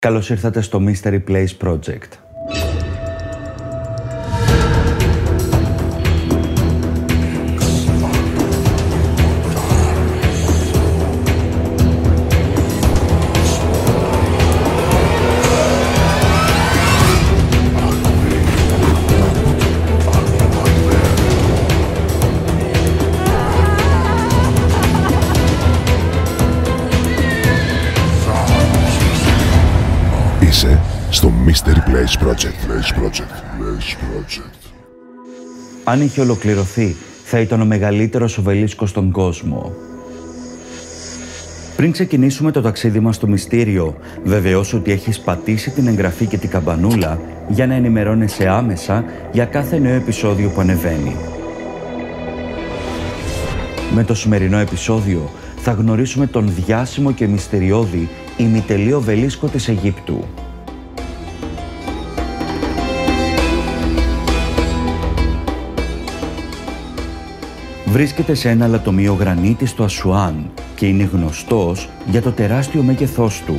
Καλώς ήρθατε στο Mystery Place Project. Είσαι στο Mystery Place Project. Αν είχε ολοκληρωθεί, θα ήταν ο μεγαλύτερος οβελίσκος στον κόσμο. Πριν ξεκινήσουμε το ταξίδι μας στο μυστήριο, βεβαιώσου ότι έχεις πατήσει την εγγραφή και την καμπανούλα για να ενημερώνεσαι άμεσα για κάθε νέο επεισόδιο που ανεβαίνει. Με το σημερινό επεισόδιο θα γνωρίσουμε τον διάσημο και μυστηριώδη ημιτελή οβελίσκο της Αιγύπτου. Βρίσκεται σε ένα λατομείο γρανίτη στο Ασουάν και είναι γνωστός για το τεράστιο μέγεθός του,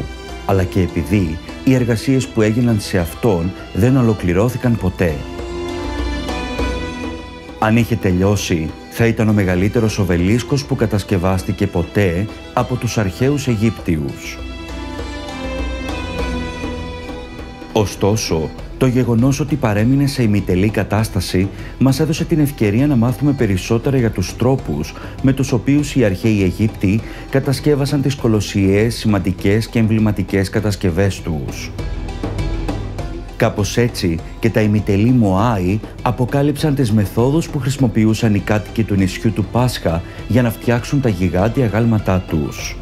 αλλά και επειδή οι εργασίες που έγιναν σε αυτόν δεν ολοκληρώθηκαν ποτέ. Αν είχε τελειώσει, θα ήταν ο μεγαλύτερος οβελίσκος που κατασκευάστηκε ποτέ από τους αρχαίους Αιγύπτιους. Ωστόσο, το γεγονός ότι παρέμεινε σε ημιτελή κατάσταση μας έδωσε την ευκαιρία να μάθουμε περισσότερα για τους τρόπους με τους οποίους οι αρχαίοι Αιγύπτιοι κατασκεύασαν τις κολοσιαίες, σημαντικές και εμβληματικές κατασκευές τους. Κάπως έτσι και τα ημιτελή Μωάη αποκάλυψαν τις μεθόδους που χρησιμοποιούσαν οι κάτοικοι του νησιού του Πάσχα για να φτιάξουν τα γιγάντια αγάλματά τους.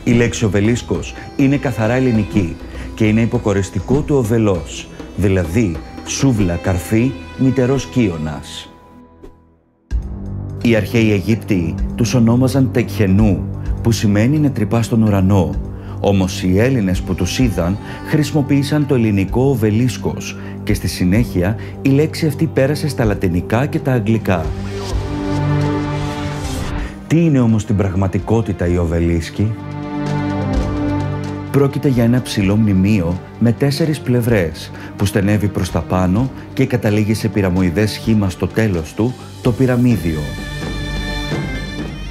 Η λέξη οβελίσκος είναι καθαρά ελληνική και είναι υποκοριστικό του οβελός, δηλαδή σούβλα, καρφί, μητερός κύωνας. Οι αρχαίοι Αιγύπτιοι τους ονόμαζαν τεκχενού, που σημαίνει να τρυπά στον ουρανό, όμως οι Έλληνες που τους είδαν χρησιμοποίησαν το ελληνικό οβελίσκος και στη συνέχεια η λέξη αυτή πέρασε στα λατινικά και τα αγγλικά. Τι είναι όμως στην πραγματικότητα οι οβελίσκοι? Πρόκειται για ένα ψηλό μνημείο με 4 πλευρές που στενεύει προς τα πάνω και καταλήγει σε πυραμοειδές σχήμα στο τέλος του, το πυραμίδιο.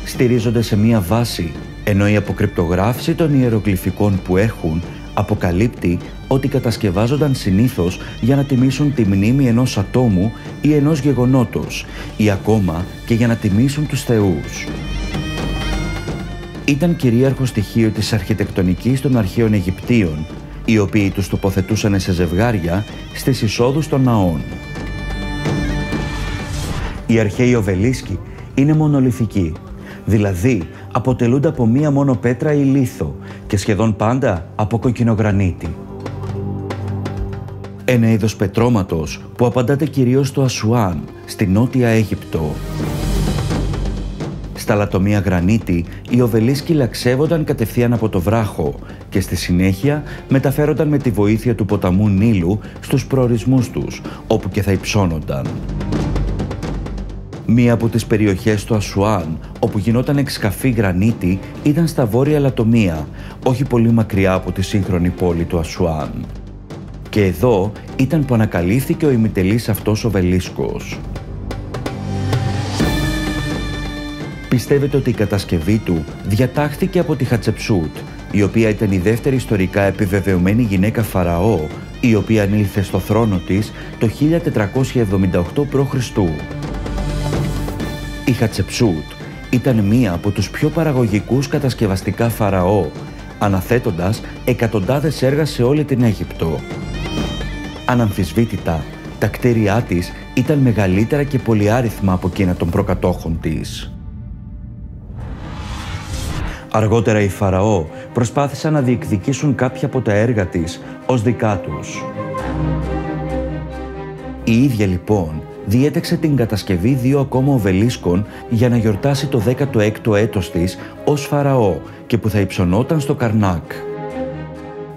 Στηρίζονται σε μία βάση, ενώ η αποκρυπτογράφηση των ιερογλυφικών που έχουν αποκαλύπτει ότι κατασκευάζονταν συνήθως για να τιμήσουν τη μνήμη ενός ατόμου ή ενός γεγονότος ή ακόμα και για να τιμήσουν τους θεούς. Ήταν κυρίαρχο στοιχείο της αρχιτεκτονικής των αρχαίων Αιγυπτίων, οι οποίοι τους τοποθετούσαν σε ζευγάρια στις εισόδους των ναών. Οι αρχαίοι οβελίσκοι είναι μονολιθικοί, δηλαδή αποτελούνται από μία μόνο πέτρα ή λίθο και σχεδόν πάντα από κοκκινογρανίτη. Ένα είδος πετρώματος που απαντάται κυρίως στο Ασουάν, στη Νότια Αίγυπτο. Στα λατομεία γρανίτη, οι οβελίσκοι λαξεύονταν κατευθείαν από το βράχο και στη συνέχεια μεταφέρονταν με τη βοήθεια του ποταμού Νείλου στους προορισμούς τους, όπου και θα υψώνονταν. Μία από τις περιοχές του Ασουάν, όπου γινόταν εξκαφή γρανίτη, ήταν στα βόρεια λατομεία, όχι πολύ μακριά από τη σύγχρονη πόλη του Ασουάν. Και εδώ ήταν που ανακαλύφθηκε ο ημιτελής αυτός οβελίσκος. Πιστεύετε ότι η κατασκευή του διατάχθηκε από τη Χατσεψούτ, η οποία ήταν η δεύτερη ιστορικά επιβεβαιωμένη γυναίκα Φαραώ, η οποία ανήλθε στο θρόνο της το 1478 π.Χ. Η Χατσεψούτ ήταν μία από τους πιο παραγωγικούς κατασκευαστικά Φαραώ, αναθέτοντας εκατοντάδες έργα σε όλη την Αίγυπτο. Αναμφισβήτητα, τα κτίρια της ήταν μεγαλύτερα και πολυάριθμα από εκείνα των προκατόχων της. Αργότερα οι Φαραώ προσπάθησαν να διεκδικήσουν κάποια από τα έργα της ως δικά τους. Η ίδια λοιπόν διέταξε την κατασκευή 2 ακόμα οβελίσκων για να γιορτάσει το 16ο έτος της ως Φαραώ και που θα υψωνόταν στο Καρνάκ.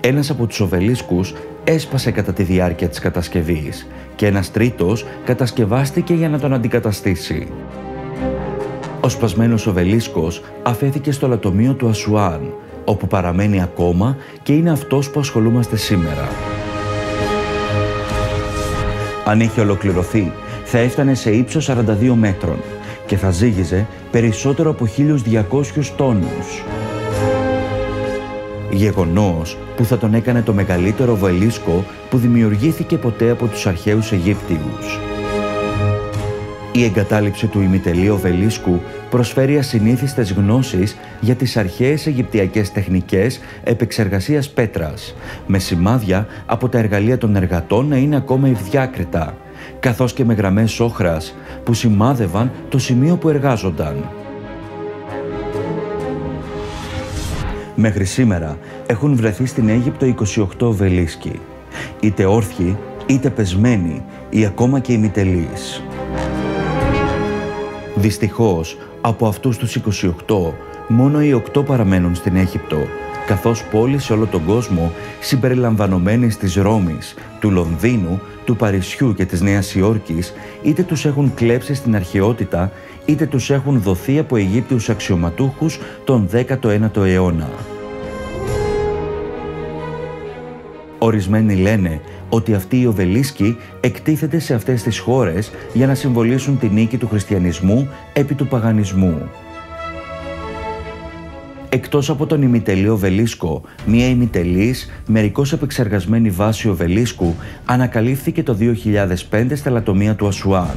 Ένας από τους οβελίσκους έσπασε κατά τη διάρκεια της κατασκευής και ένας τρίτος κατασκευάστηκε για να τον αντικαταστήσει. Ο σπασμένος οβελίσκος αφέθηκε στο λατομείο του Ασουάν, όπου παραμένει ακόμα και είναι αυτός που ασχολούμαστε σήμερα. Αν είχε ολοκληρωθεί, θα έφτανε σε ύψος 42 μέτρων και θα ζύγιζε περισσότερο από 1.200 τόνους. Γεγονός που θα τον έκανε το μεγαλύτερο οβελίσκο που δημιουργήθηκε ποτέ από τους αρχαίους Αιγύπτιους. Η εγκατάλειψη του ημιτελείου οβελίσκου προσφέρει ασυνήθιστες γνώσεις για τις αρχαίες αιγυπτιακές τεχνικές επεξεργασίας πέτρας, με σημάδια από τα εργαλεία των εργατών να είναι ακόμα ευδιάκριτα, καθώς και με γραμμές όχρας που σημάδευαν το σημείο που εργάζονταν. Μέχρι σήμερα έχουν βρεθεί στην Αίγυπτο 28 οβελίσκοι, είτε όρθιοι, είτε πεσμένοι ή ακόμα και ημιτελείς. Δυστυχώς, από αυτούς τους 28, μόνο οι 8 παραμένουν στην Αίγυπτο, καθώς πόλεις σε όλο τον κόσμο, συμπεριλαμβανομένες της Ρώμης, του Λονδίνου, του Παρισιού και της Νέας Υόρκης, είτε τους έχουν κλέψει στην αρχαιότητα, είτε τους έχουν δοθεί από Αιγύπτιους αξιωματούχους τον 19ο αιώνα. Ορισμένοι λένε ότι αυτοί οι οβελίσκοι εκτίθεται σε αυτές τις χώρες για να συμβολήσουν τη νίκη του χριστιανισμού επί του παγανισμού. Εκτός από τον ημιτελή οβελίσκο, μία ημιτελής, μερικώς επεξεργασμένη βάση οβελίσκου ανακαλύφθηκε το 2005 στα λατομεία του Ασουάν.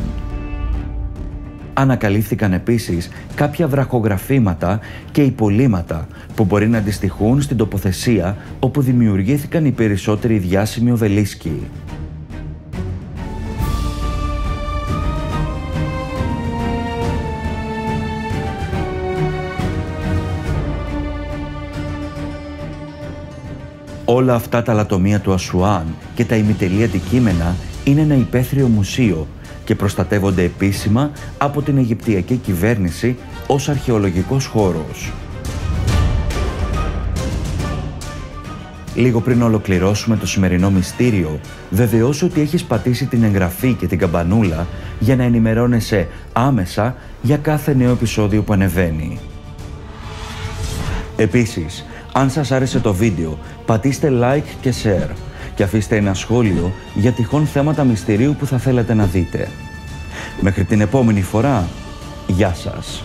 Ανακαλύφθηκαν επίσης κάποια βραχογραφήματα και υπολείμματα που μπορεί να αντιστοιχούν στην τοποθεσία όπου δημιουργήθηκαν οι περισσότεροι διάσημοι οβελίσκοι. Όλα αυτά τα λατομεία του Ασουάν και τα ημιτελή αντικείμενα είναι ένα υπαίθριο μουσείο και προστατεύονται επίσημα από την Αιγυπτιακή κυβέρνηση ως αρχαιολογικός χώρος. Λίγο πριν ολοκληρώσουμε το σημερινό μυστήριο, βεβαιώσου ότι έχεις πατήσει την εγγραφή και την καμπανούλα για να ενημερώνεσαι άμεσα για κάθε νέο επεισόδιο που ανεβαίνει. Επίσης, αν σας άρεσε το βίντεο, πατήστε like και share και αφήστε ένα σχόλιο για τυχόν θέματα μυστηρίου που θα θέλετε να δείτε. Μέχρι την επόμενη φορά, γεια σας!